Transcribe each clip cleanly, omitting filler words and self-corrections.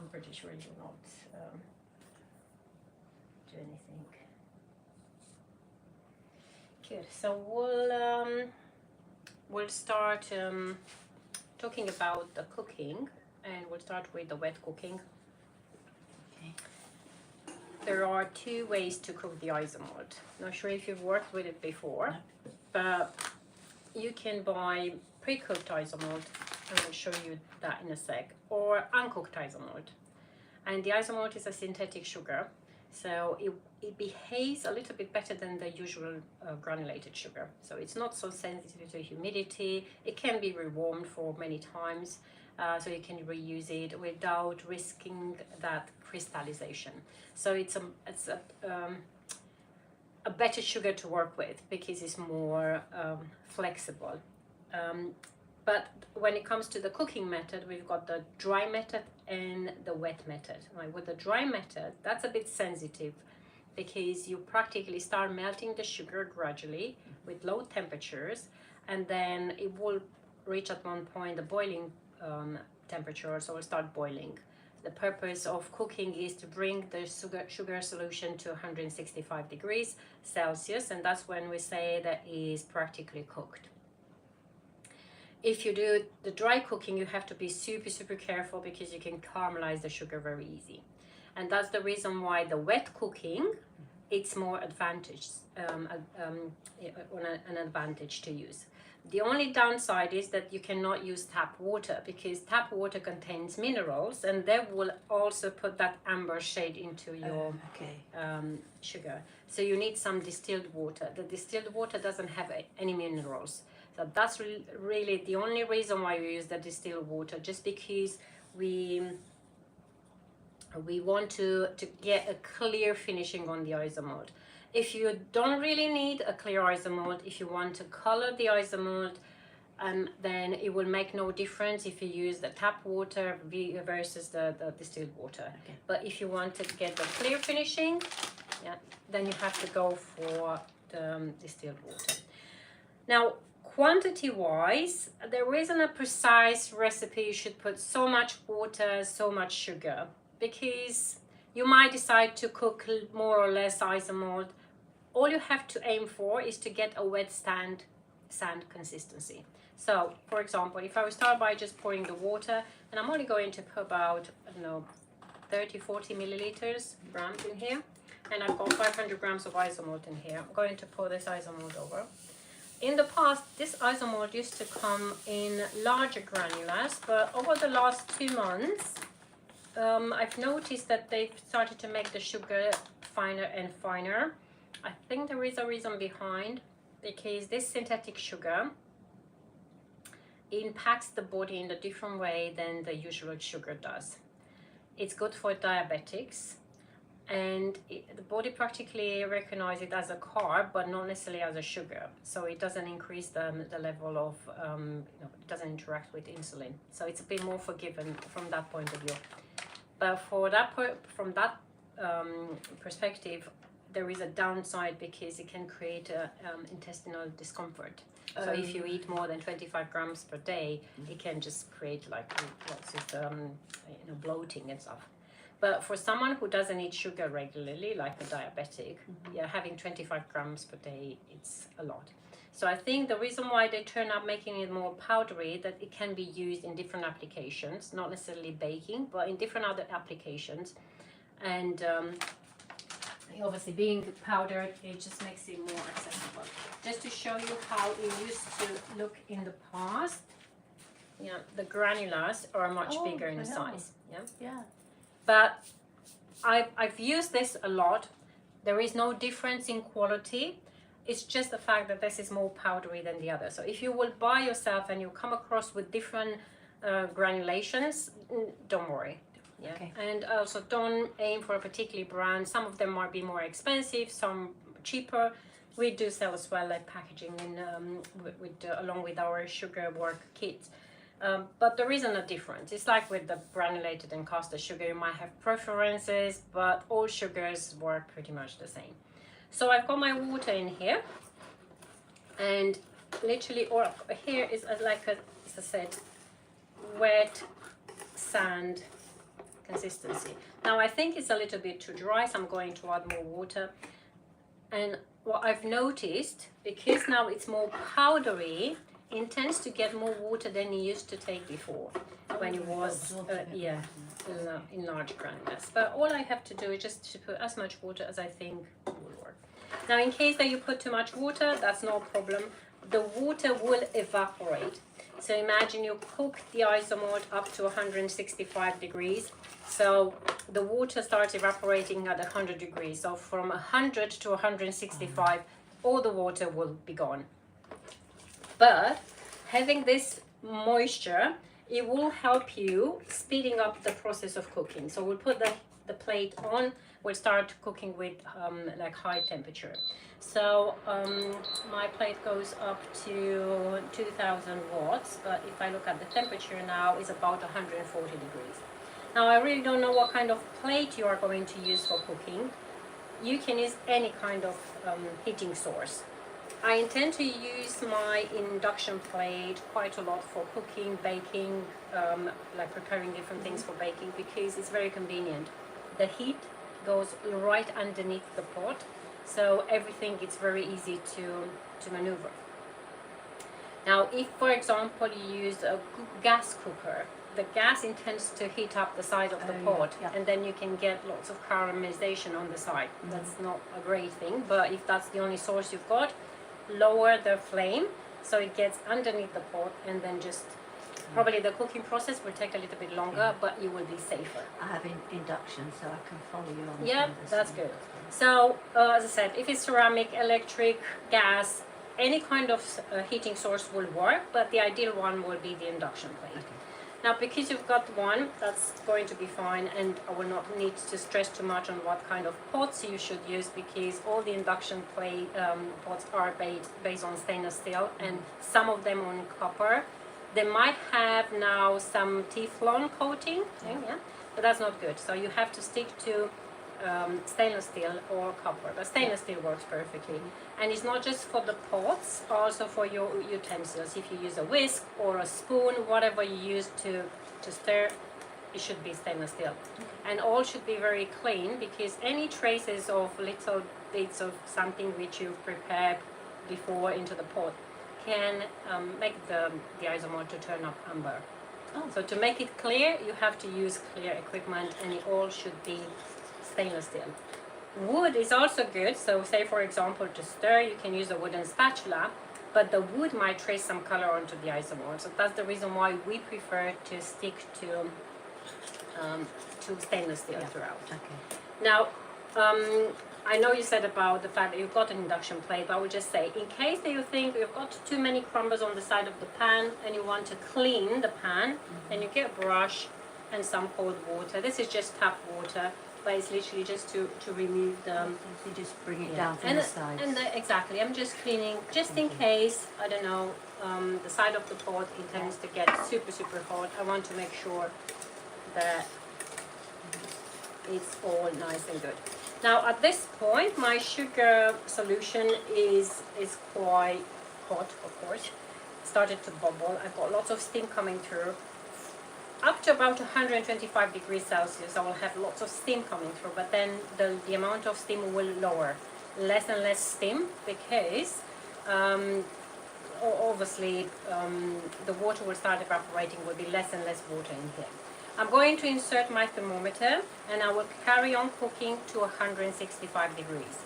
I'm pretty sure it will not do anything. Good. So we'll start talking about the cooking, and we'll start with the wet cooking. Okay. There are two ways to cook the Isomalt. Not sure if you've worked with it before, No. but you can buy pre-cooked Isomalt, and I'll show you that in a sec, or uncooked Isomalt. And the Isomalt is a synthetic sugar, so it behaves a little bit better than the usual granulated sugar. So it's not so sensitive to humidity. It can be rewarmed for many times, so you can reuse it without risking that crystallization. So it's a better sugar to work with because it's more flexible. But when it comes to the cooking method, we've got the dry method and the wet method. Right? With the dry method, that's a bit sensitive because you practically start melting the sugar gradually with low temperatures, and then it will reach at one point the boiling temperature, so it'll start boiling. The purpose of cooking is to bring the sugar solution to 165 degrees Celsius, and that's when we say that it is practically cooked. If you do the dry cooking, you have to be super careful because you can caramelize the sugar very easy. And that's the reason why the wet cooking, it's more an advantage to use. The only downside is that you cannot use tap water because tap water contains minerals, and they will also put that amber shade into your sugar. So you need some distilled water. The distilled water doesn't have any minerals. So that's really the only reason why we use the distilled water, just because we want to get a clear finishing on the Isomalt. If you don't really need a clear Isomalt, if you want to color the Isomalt, then it will make no difference if you use the tap water versus the distilled water. Okay. But if you want to get the clear finishing, then you have to go for the distilled water. Now, quantity-wise, there isn't a precise recipe. You should put so much water, so much sugar, because you might decide to cook more or less Isomalt. All you have to aim for is to get a wet sand consistency. So, for example, if I would start by just pouring the water, and I'm only going to put about, I don't know, 30-40 milliliters grams in here, and I've got 500 grams of Isomalt in here. I'm going to pour this Isomalt over. In the past, this Isomalt used to come in larger granulars, but over the last 2 months, I've noticed that they've started to make the sugar finer and finer. I think there is a reason behind, because this synthetic sugar impacts the body in a different way than the usual sugar does. It's good for diabetics, and the body practically recognizes it as a carb, but not necessarily as a sugar. So it doesn't increase the level of, it doesn't interact with insulin. So it's a bit more forgiving from that point of view. But from that perspective, there is a downside because it can create intestinal discomfort. So if you eat more than 25 grams per day, it can just create like lots of bloating and stuff. But for someone who doesn't eat sugar regularly, like a diabetic, having 25 grams per day, it's a lot. So I think the reason why they turn up making it more powdery, that it can be used in different applications, not necessarily baking, but in different other applications. And obviously being powdered, it just makes it more accessible. Just to show you how it used to look in the past, the granulars are much bigger in size. Yeah. But I've used this a lot. There is no difference in quality. It's just the fact that this is more powdery than the other. So if you will buy yourself and you come across with different granulations, don't worry. Yeah. Okay. And also don't aim for a particular brand. Some of them might be more expensive, some cheaper. We do sell as well, like packaging in, along with our sugar work kit. But there isn't a difference. It's like with the granulated and caster sugar, you might have preferences, but all sugars work pretty much the same. So I've got my water in here, and literally, or here is like a, as I said, wet sand consistency. Now I think it's a little bit too dry, so I'm going to add more water. And what I've noticed, because now it's more powdery, it tends to get more water than it used to take before, when it was in large granules. But all I have to do is just to put as much water as I think will work. Now in case that you put too much water, that's no problem. The water will evaporate. So imagine you cook the isomalt up to 165 degrees. So the water starts evaporating at 100 degrees. So from 100 to 165, all the water will be gone. But having this moisture, it will help you speeding up the process of cooking. So we'll put the plate on. We'll start cooking with like high temperature. So my plate goes up to 2000 watts, but if I look at the temperature now, it's about 140 degrees. Now I really don't know what kind of plate you are going to use for cooking. You can use any kind of heating source. I intend to use my induction plate quite a lot for cooking, baking, like preparing different things for baking, because it's very convenient. The heat goes right underneath the pot, so everything is very easy to maneuver. Now if, for example, you use a gas cooker, the gas intends to heat up the side of the pot, and then you can get lots of caramelization on the side. That's not a great thing, but if that's the only source you've got, lower the flame so it gets underneath the pot, and then just probably the cooking process will take a little bit longer, but you will be safer. I have induction, so I can follow you on. Yeah, that's good. So as I said, if it's ceramic, electric, gas, any kind of heating source will work, but the ideal one will be the induction plate. Okay. Now because you've got one, that's going to be fine, and I will not need to stress too much on what kind of pots you should use, because all the induction plate pots are based on stainless steel, and some of them on copper. They might have now some Teflon coating, but that's not good. So you have to stick to stainless steel or copper, but stainless steel works perfectly. And it's not just for the pots, also for your utensils. If you use a whisk or a spoon, whatever you use to stir, it should be stainless steel. And all should be very clean, because any traces of little bits of something which you've prepared before into the pot can make the isomalt to turn up amber. So to make it clear, you have to use clear equipment, and it all should be stainless steel. Wood is also good. So say for example to stir, you can use a wooden spatula, but the wood might trace some color onto the isomalt. So that's the reason why we prefer to stick to stainless steel throughout. Okay. Now I know you said about the fact that you've got an induction plate, but I would just say, in case that you think you've got too many crumbles on the side of the pan and you want to clean the pan, then you get a brush and some cold water. This is just tap water, but it's literally just to remove the... So you just bring it down from the sides. Exactly, I'm just cleaning, just in case, I don't know, the side of the pot intends to get super, super hot. I want to make sure that it's all nice and good. Now at this point, my sugar solution is quite hot, of course. It started to bubble. I've got lots of steam coming through. Up to about 125 degrees Celsius, I will have lots of steam coming through, but then the amount of steam will lower. Less and less steam, because obviously the water will start evaporating, will be less and less water in here. I'm going to insert my thermometer, and I will carry on cooking to 165 degrees.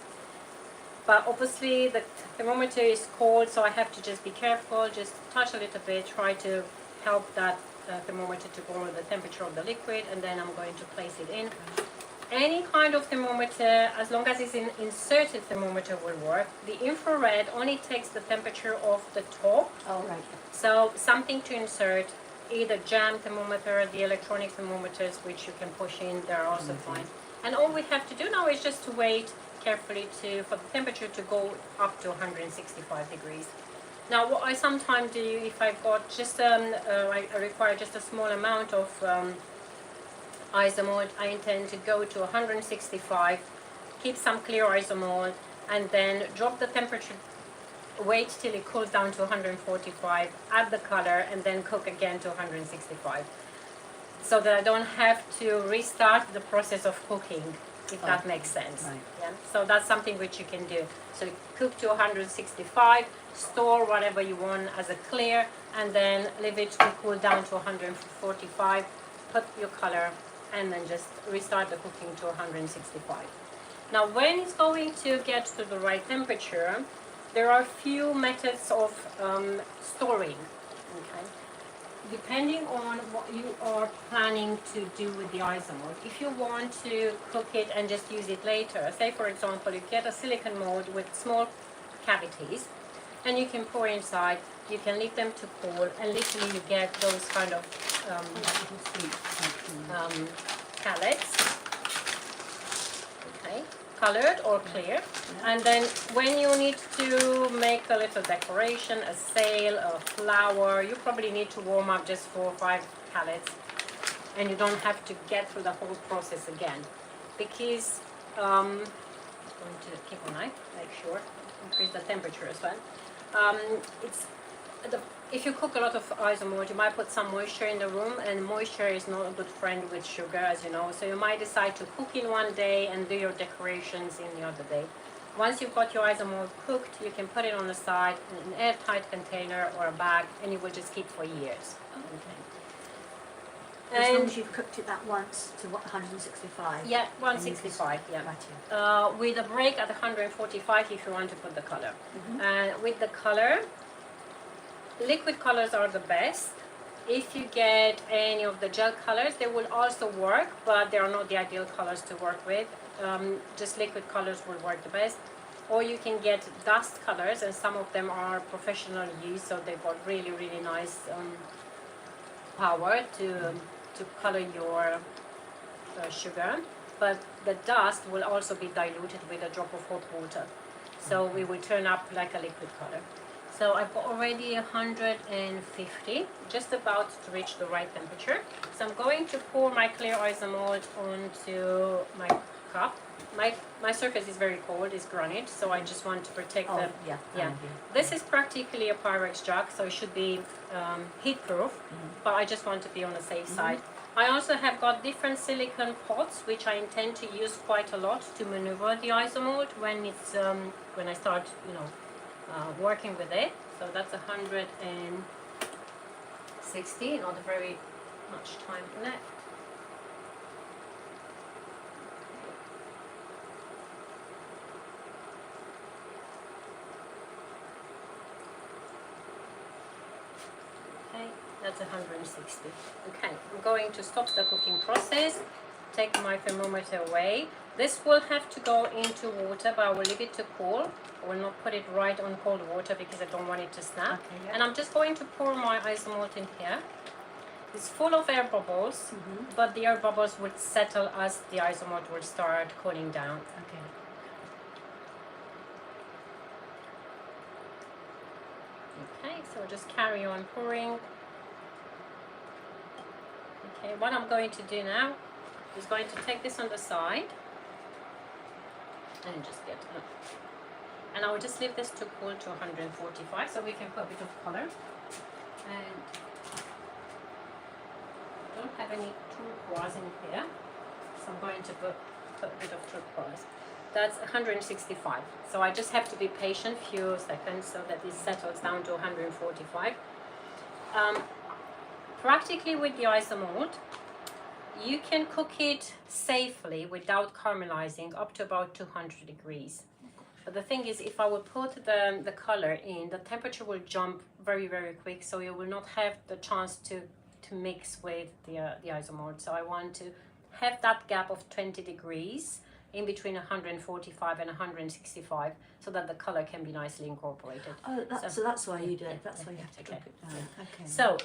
But obviously the thermometer is cold, so I have to just be careful, just touch a little bit, try to help that thermometer to go with the temperature of the liquid, and then I'm going to place it in. Any kind of thermometer, as long as it's an inserted thermometer, will work. The infrared only takes the temperature of the top. Oh, right. So something to insert, either jam thermometer, the electronic thermometers, which you can push in, they're also fine. And all we have to do now is just to wait carefully for the temperature to go up to 165 degrees. Now what I sometimes do, if I've got just, I require just a small amount of isomalt, I intend to go to 165, keep some clear isomalt, and then drop the temperature, wait till it cools down to 145, add the color, and then cook again to 165. so that I don't have to restart the process of cooking, if that makes sense. Right. Yeah. So that's something which you can do. So you cook to 165, store whatever you want as a clear, and then leave it to cool down to 145, put your color, and then just restart the cooking to 165. Now when it's going to get to the right temperature, there are a few methods of storing. Okay. Depending on what you are planning to do with the isomalt, if you want to cook it and just use it later, say for example you get a silicone mold with small cavities and you can pour inside, you can leave them to cool, and literally you get those kind of pellets, okay, colored or clear. And then when you need to make a little decoration, a sail, a flower, you probably need to warm up just 4 or 5 pellets, and you don't have to get through the whole process again, because I'm going to keep an eye, make sure, increase the temperature as well. If you cook a lot of isomalt, you might put some moisture in the room, and moisture is not a good friend with sugar, as you know. So you might decide to cook in one day and do your decorations in the other day. Once you've got your isomalt cooked, you can put it on the side in an airtight container or a bag, and it will just keep for years. Okay. As long as you've cooked it that once to what, 165? Yeah, 165, yeah. With a break at 145 if you want to put the color. And with the color, liquid colors are the best. If you get any of the gel colors, they will also work, but they are not the ideal colors to work with. Just liquid colors will work the best. Or you can get dust colors, and some of them are professional use, so they've got really, really nice power to color your sugar. But the dust will also be diluted with a drop of hot water, so we will turn up like a liquid color. So I've got already 150, just about to reach the right temperature. So I'm going to pour my clear isomalt onto my cup. My surface is very cold, it's granite, so I just want to protect the... Yeah. This is practically a Pyrex jug, so it should be heat proof, but I just want to be on the safe side. I also have got different silicone pots, which I intend to use quite a lot to maneuver the isomalt when it's when I start, working with it. So that's 160, not very much time left. Okay, that's 160. Okay, I'm going to stop the cooking process, take my thermometer away. This will have to go into water, but I will leave it to cool. I will not put it right on cold water because I don't want it to snap. Okay, yeah. And I'm just going to pour my isomalt in here. It's full of air bubbles, but the air bubbles would settle as the isomalt will start cooling down. Okay. Okay, so just carry on pouring. Okay, what I'm going to do now is going to take this on the side and just get up. And I will just leave this to cool to 145, so we can put a bit of color. And I don't have any turquoise in here, so I'm going to put a bit of turquoise. That's 165. So I just have to be patient a few seconds so that this settles down to 145. Practically with the isomalt, you can cook it safely without caramelizing up to about 200 degrees. But the thing is, if I would put the color in, the temperature will jump very, very quick, so you will not have the chance to mix with the isomalt. So I want to have that gap of 20 degrees in between 145 and 165, so that the color can be nicely incorporated. Oh, so that's why you do it. That's why you have to drop it down. Okay. So,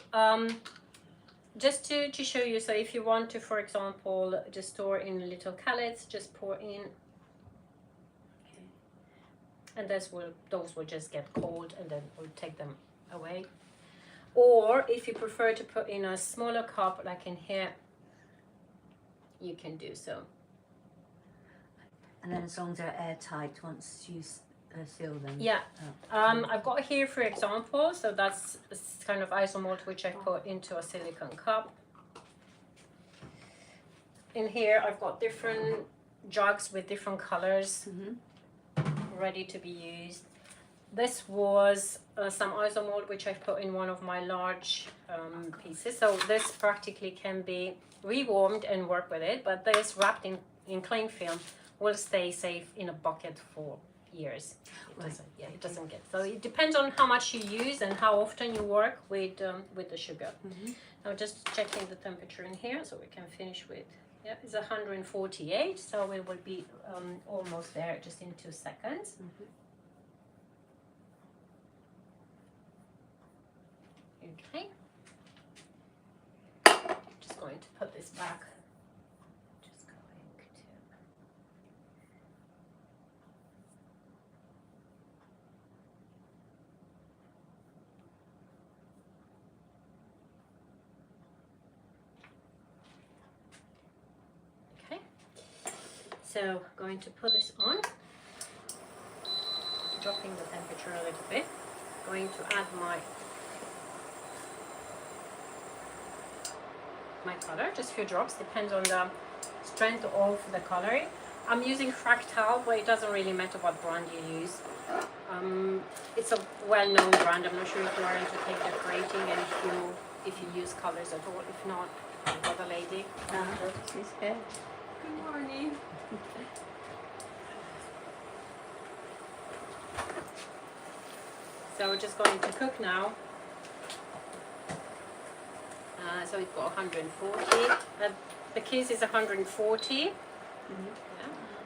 just to show you, so if you want to, for example, just store in little callets, just pour in, and those will just get cold, and then we'll take them away. Or if you prefer to put in a smaller cup, like in here, you can do so. And then as long as they're airtight once you seal them. Yeah. I've got here, for example, so that's kind of isomalt which I put into a silicone cup. in here I've got different jugs with different colors ready to be used. This was some isomalt which I've put in one of my large pieces. So this practically can be rewarmed and work with it, but this wrapped in cling film will stay safe in a bucket for years. It doesn't get, so it depends on how much you use and how often you work with the sugar. Now just checking the temperature in here so we can finish with, yeah, it's 148, so we will be almost there just in 2 seconds. Okay, just going to put this back. Just going to. Okay, so going to put this on, dropping the temperature a little bit, going to add my color, just a few drops, depends on the strength of the coloring. I'm using Fractal, but it doesn't really matter what brand you use. It's a well-known brand. I'm not sure if you are into cake decorating and if you use colors at all. If not, I've got a lady. She's here. Good morning. So we're just going to cook now. So it's got 140. The case is 140. Yeah.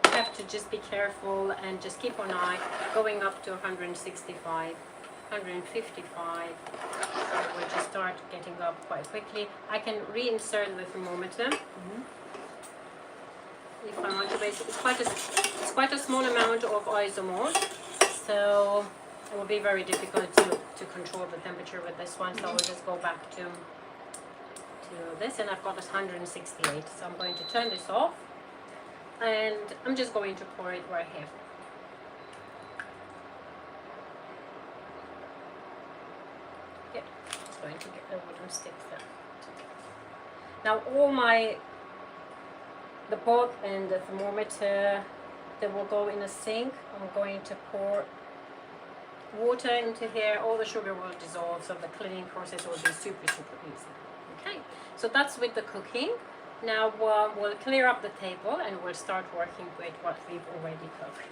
You have to just be careful and just keep an eye going up to 165, 155. So we'll just start getting up quite quickly. I can reinsert the thermometer if I want to. Basically, it's quite a small amount of isomalt, so it will be very difficult to control the temperature with this one. So we'll just go back to this, and I've got this 168, so I'm going to turn this off and I'm just going to pour it right here. Good. Just going to get the wooden stick there. Now all the pot and the thermometer, they will go in a sink. I'm going to pour water into here, all the sugar will dissolve, so the cleaning process will be super easy. Okay, so that's with the cooking. Now we'll clear up the table and we'll start working with what we've already cooked.